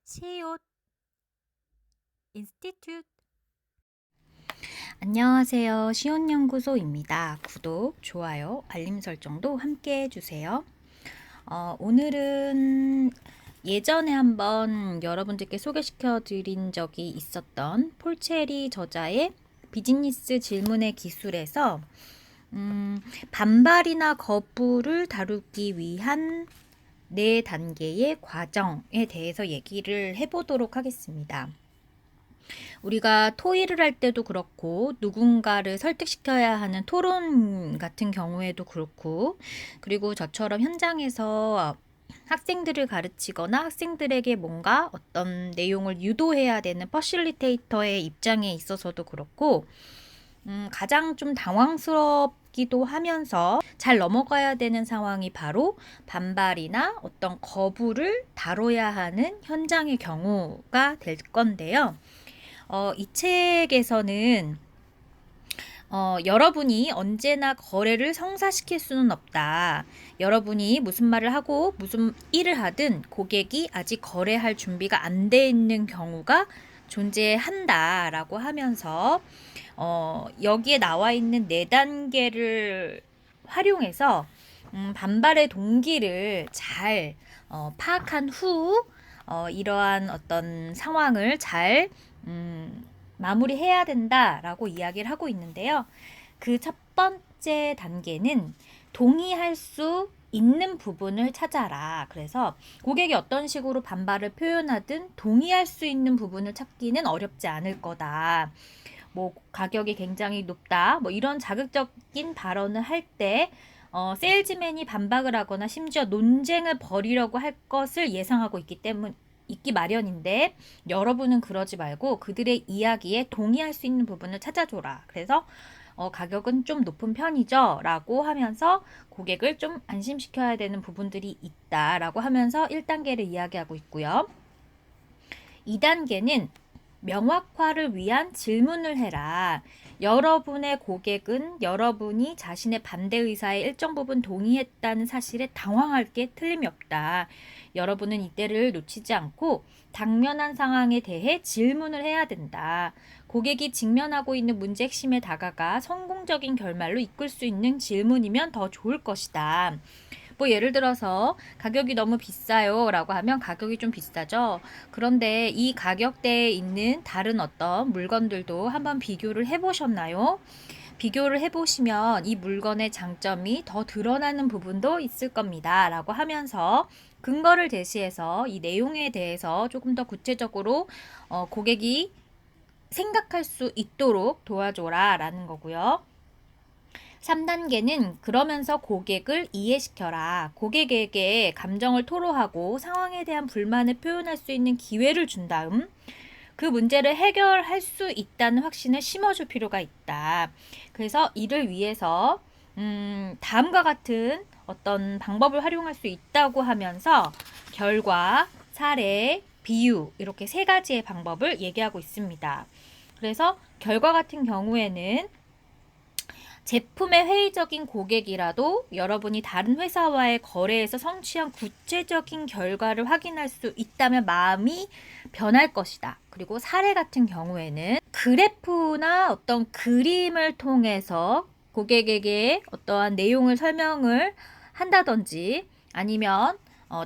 시옷 인스티튜트. 안녕하세요. 시온연구소입니다. 구독, 좋아요, 알림 설정도 함께 해주세요. 오늘은 예전에 한번 여러분들께 소개시켜 드린 적이 있었던 폴체리 저자의 비즈니스 질문의 기술에서 반발이나 거부를 다루기 위한 4단계의 과정에 대해서 얘기를 해보도록 하겠습니다. 우리가 토의를 할 때도 그렇고 누군가를 설득시켜야 하는 토론 같은 경우에도 그렇고, 그리고 저처럼 현장에서 학생들을 가르치거나 학생들에게 뭔가 어떤 내용을 유도해야 되는 퍼실리테이터의 입장에 있어서도 그렇고, 가장 좀 당황스럽기도 하면서 잘 넘어가야 되는 상황이 바로 반발이나 어떤 거부를 다뤄야 하는 현장의 경우가 될 건데요. 이 책에서는 여러분이 언제나 거래를 성사시킬 수는 없다. 여러분이 무슨 말을 하고 무슨 일을 하든 고객이 아직 거래할 준비가 안 돼 있는 경우가 존재한다라고 하면서 여기에 나와 있는 4단계를 활용해서 반발의 동기를 잘 파악한 후 이러한 어떤 상황을 잘 마무리해야 된다라고 이야기를 하고 있는데요. 그 첫 번째 단계는 동의할 수 있는 부분을 찾아라. 그래서 고객이 어떤 식으로 반발을 표현하든 동의할 수 있는 부분을 찾기는 어렵지 않을 거다. 뭐 가격이 굉장히 높다. 뭐 이런 자극적인 발언을 할 때 세일즈맨이 반박을 하거나 심지어 논쟁을 벌이려고 할 것을 예상하고 있기 마련인데, 여러분은 그러지 말고 그들의 이야기에 동의할 수 있는 부분을 찾아줘라. 그래서 가격은 좀 높은 편이죠 라고 하면서 고객을 좀 안심시켜야 되는 부분들이 있다라고 하면서 1단계를 이야기하고 있고요. 2단계는 명확화를 위한 질문을 해라. 여러분의 고객은 여러분이 자신의 반대 의사에 일정 부분 동의했다는 사실에 당황할 게 틀림이 없다. 여러분은 이때를 놓치지 않고 당면한 상황에 대해 질문을 해야 된다. 고객이 직면하고 있는 문제 핵심에 다가가 성공적인 결말로 이끌 수 있는 질문이면 더 좋을 것이다. 뭐 예를 들어서 가격이 너무 비싸요 라고 하면 가격이 좀 비싸죠. 그런데 이 가격대에 있는 다른 어떤 물건들도 한번 비교를 해보셨나요? 비교를 해보시면 이 물건의 장점이 더 드러나는 부분도 있을 겁니다 라고 하면서 근거를 제시해서 이 내용에 대해서 조금 더 구체적으로 고객이 생각할 수 있도록 도와줘라 라는 거고요. 3단계는 그러면서 고객을 이해시켜라. 고객에게 감정을 토로하고 상황에 대한 불만을 표현할 수 있는 기회를 준 다음 그 문제를 해결할 수 있다는 확신을 심어줄 필요가 있다. 그래서 이를 위해서 다음과 같은 어떤 방법을 활용할 수 있다고 하면서 결과, 사례, 비유 이렇게 3가지의 방법을 얘기하고 있습니다. 그래서 결과 같은 경우에는 제품의 회의적인 고객이라도 여러분이 다른 회사와의 거래에서 성취한 구체적인 결과를 확인할 수 있다면 마음이 변할 것이다. 그리고 사례 같은 경우에는 그래프나 어떤 그림을 통해서 고객에게 어떠한 내용을 설명을 한다든지, 아니면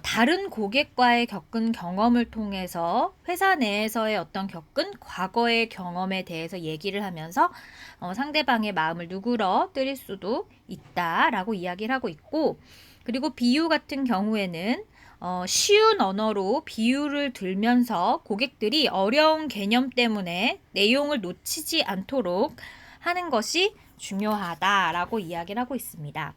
다른 고객과의 겪은 경험을 통해서 회사 내에서의 어떤 겪은 과거의 경험에 대해서 얘기를 하면서 상대방의 마음을 누그러뜨릴 수도 있다라고 이야기를 하고 있고, 그리고 비유 같은 경우에는 쉬운 언어로 비유를 들면서 고객들이 어려운 개념 때문에 내용을 놓치지 않도록 하는 것이 중요하다라고 이야기를 하고 있습니다.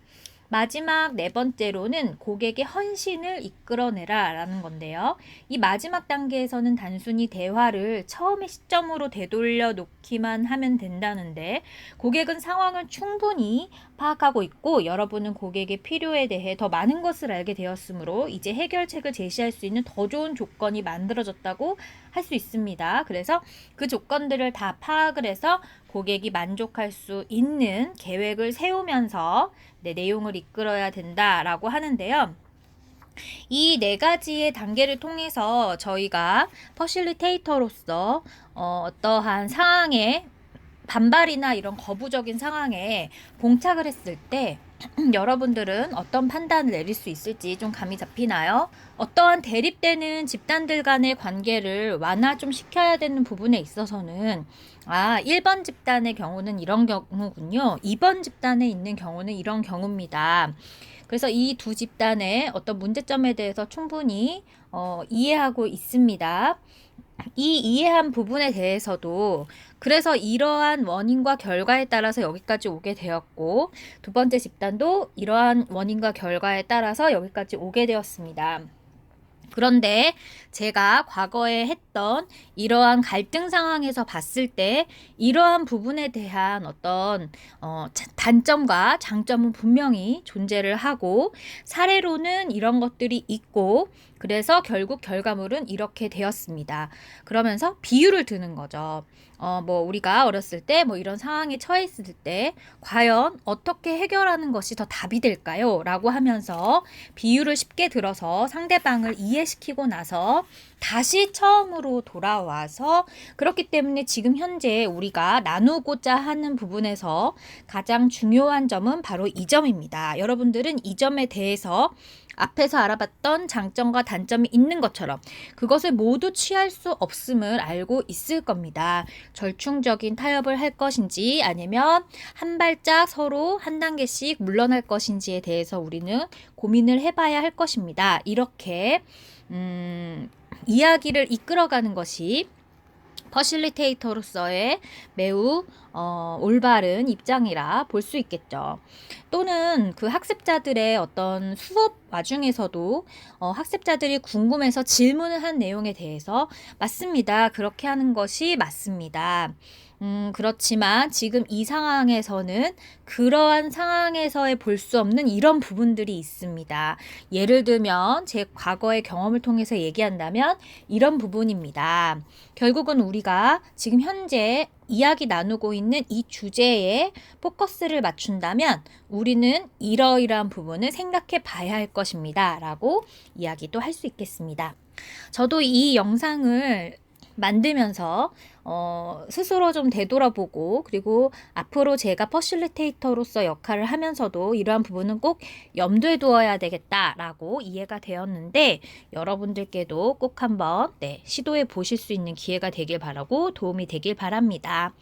마지막 4번째로는 고객의 헌신을 이끌어내라 라는 건데요. 이 마지막 단계에서는 단순히 대화를 처음의 시점으로 되돌려 놓기만 하면 된다는데, 고객은 상황을 충분히 파악하고 있고 여러분은 고객의 필요에 대해 더 많은 것을 알게 되었으므로 이제 해결책을 제시할 수 있는 더 좋은 조건이 만들어졌다고 할 수 있습니다. 그래서 그 조건들을 다 파악을 해서 고객이 만족할 수 있는 계획을 세우면서 내용을 이끌어야 된다라고 하는데요. 이 네 가지의 단계를 통해서 저희가 퍼실리테이터로서 어떠한 상황에 반발이나 이런 거부적인 상황에 봉착을 했을 때 여러분들은 어떤 판단을 내릴 수 있을지 좀 감이 잡히나요? 어떠한 대립되는 집단들 간의 관계를 완화 좀 시켜야 되는 부분에 있어서는 1번 집단의 경우는 이런 경우군요. 2번 집단에 있는 경우는 이런 경우입니다. 그래서 이 두 집단의 어떤 문제점에 대해서 충분히 이해하고 있습니다. 이 이해한 부분에 대해서도 그래서 이러한 원인과 결과에 따라서 여기까지 오게 되었고, 두 번째 집단도 이러한 원인과 결과에 따라서 여기까지 오게 되었습니다. 그런데 제가 과거에 했던 이러한 갈등 상황에서 봤을 때 이러한 부분에 대한 어떤 단점과 장점은 분명히 존재를 하고, 사례로는 이런 것들이 있고, 그래서 결국 결과물은 이렇게 되었습니다. 그러면서 비유를 드는 거죠. 우리가 어렸을 때 이런 상황에 처해 있을 때 과연 어떻게 해결하는 것이 더 답이 될까요? 라고 하면서 비유를 쉽게 들어서 상대방을 이해시키고 나서 다시 처음으로 돌아와서, 그렇기 때문에 지금 현재 우리가 나누고자 하는 부분에서 가장 중요한 점은 바로 이 점입니다. 여러분들은 이 점에 대해서 앞에서 알아봤던 장점과 단점이 있는 것처럼 그것을 모두 취할 수 없음을 알고 있을 겁니다. 절충적인 타협을 할 것인지 아니면 한 발짝 서로 한 단계씩 물러날 것인지에 대해서 우리는 고민을 해봐야 할 것입니다. 이렇게 이야기를 이끌어가는 것이 퍼실리테이터로서의 매우 올바른 입장이라 볼 수 있겠죠. 또는 그 학습자들의 어떤 수업 와중에서도 학습자들이 궁금해서 질문을 한 내용에 대해서 맞습니다. 그렇게 하는 것이 맞습니다. 그렇지만 지금 이 상황에서는 그러한 상황에서의 볼 수 없는 이런 부분들이 있습니다. 예를 들면 제 과거의 경험을 통해서 얘기한다면 이런 부분입니다. 결국은 우리가 지금 현재 이야기 나누고 있는 이 주제에 포커스를 맞춘다면 우리는 이러이러한 부분을 생각해 봐야 할 것입니다. 라고 이야기도 할 수 있겠습니다. 저도 이 영상을 만들면서 스스로 좀 되돌아보고, 그리고 앞으로 제가 퍼실리테이터로서 역할을 하면서도 이러한 부분은 꼭 염두에 두어야 되겠다라고 이해가 되었는데, 여러분들께도 꼭 한번 시도해 보실 수 있는 기회가 되길 바라고 도움이 되길 바랍니다.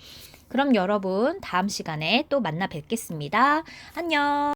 그럼 여러분 다음 시간에 또 만나 뵙겠습니다. 안녕.